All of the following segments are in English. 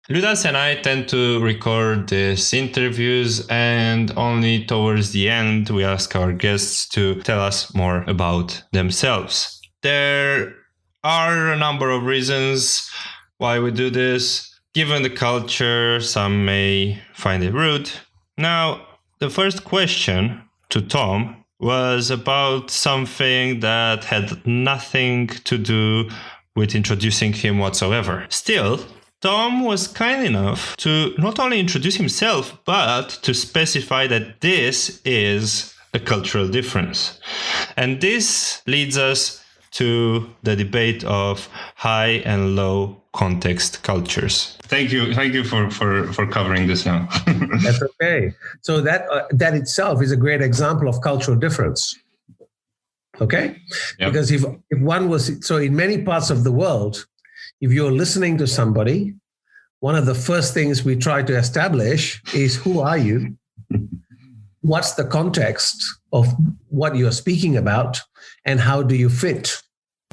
Ludas and I tend to record these interviews, and only towards the end we ask our guests to tell us more about themselves. There are a number of reasons why we do this. Given the culture, some may find it rude. Now, the first question to Tom was about something that had nothing to do with introducing him whatsoever. Still, Tom was kind enough to not only introduce himself, but to specify that this is a cultural difference. And this leads us to the debate of high and low context cultures. Thank you for covering this now. That's okay. So that itself is a great example of cultural difference. Okay? Yep. Because if one was, so in many parts of the world, if you're listening to somebody, one of the first things we try to establish is, who are you? What's the context of what you're speaking about? And how do you fit?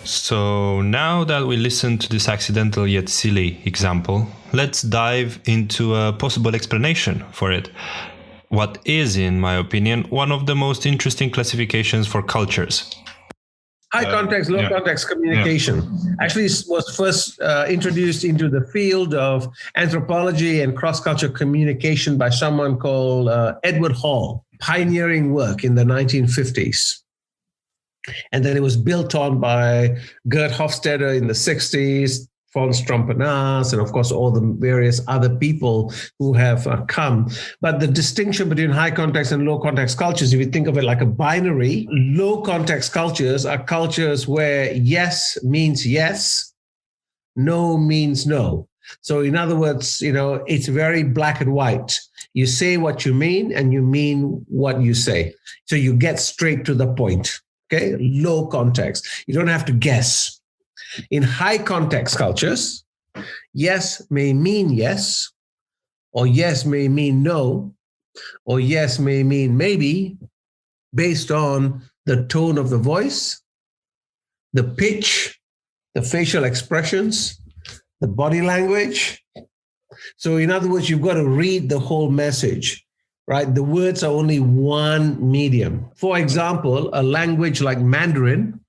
So now that we listened to this accidental yet silly example, let's dive into a possible explanation for it. What is, in my opinion, one of the most interesting classifications for cultures. High context, low context communication actually was first introduced into the field of anthropology and cross-cultural communication by someone called Edward Hall, pioneering work in the 1950s. And then it was built on by Gerd Hofstadter in the 60s, Franz Trompenas, and of course, all the various other people who have come. But the distinction between high context and low context cultures, if you think of it like a binary, low context cultures are cultures where yes means yes, no means no. So in other words, it's very black and white. You say what you mean and you mean what you say. So you get straight to the point, okay? Low context. You don't have to guess. In high context cultures, yes may mean yes, or yes may mean no, or yes may mean maybe, based on the tone of the voice, the pitch, the facial expressions, the body language. So in other words, you've got to read the whole message, right? The words are only one medium. For example, a language like Mandarin,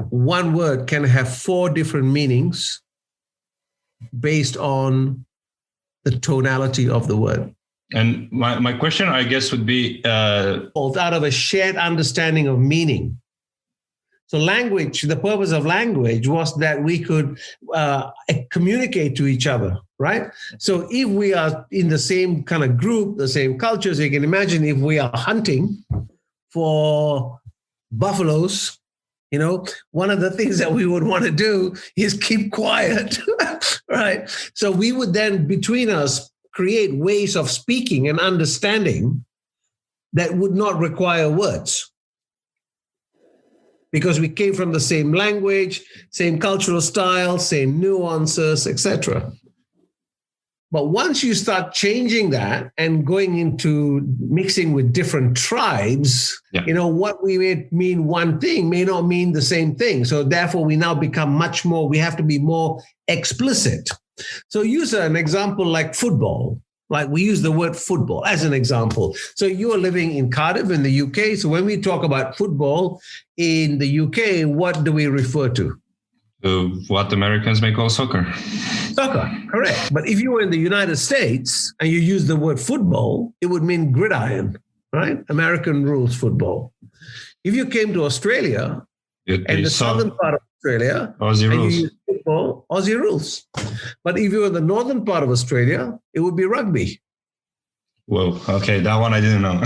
one word can have 4 different meanings based on the tonality of the word. And my question, I guess, would be... out of a shared understanding of meaning. So language, the purpose of language was that we could communicate to each other, right? So if we are in the same kind of group, the same cultures, you can imagine if we are hunting for buffaloes, one of the things that we would want to do is keep quiet, right? So we would then, between us, create ways of speaking and understanding that would not require words, because we came from the same language, same cultural style, same nuances, etc. But once you start changing that and going into mixing with different tribes, what we may mean one thing may not mean the same thing. So therefore, we now become we have to be more explicit. So use an example like football. Like we use the word football as an example. So you are living in Cardiff in the UK. So when we talk about football in the UK, what do we refer to? What Americans may call soccer. Soccer, correct. But if you were in the United States and you use the word football, it would mean gridiron, right? American rules football. If you came to Australia and the southern part of Australia, Aussie rules. You use football, Aussie rules. But if you were in the northern part of Australia, it would be rugby. Whoa, okay, that one I didn't know.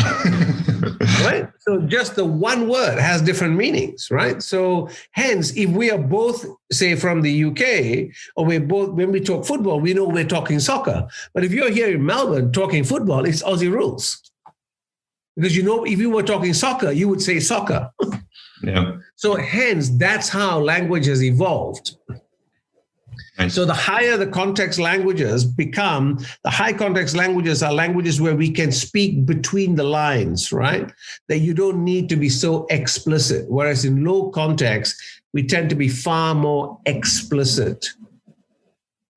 Right? So just the one word has different meanings, right? So hence, if we are both, say, from the UK, or we're both, when we talk football, we know we're talking soccer. But if you're here in Melbourne talking football, it's Aussie rules. Because if you were talking soccer, you would say soccer. Yeah. So hence, that's how language has evolved. Nice. So the higher the context languages become, the high context languages are languages where we can speak between the lines, right? That you don't need to be so explicit. Whereas in low context, we tend to be far more explicit.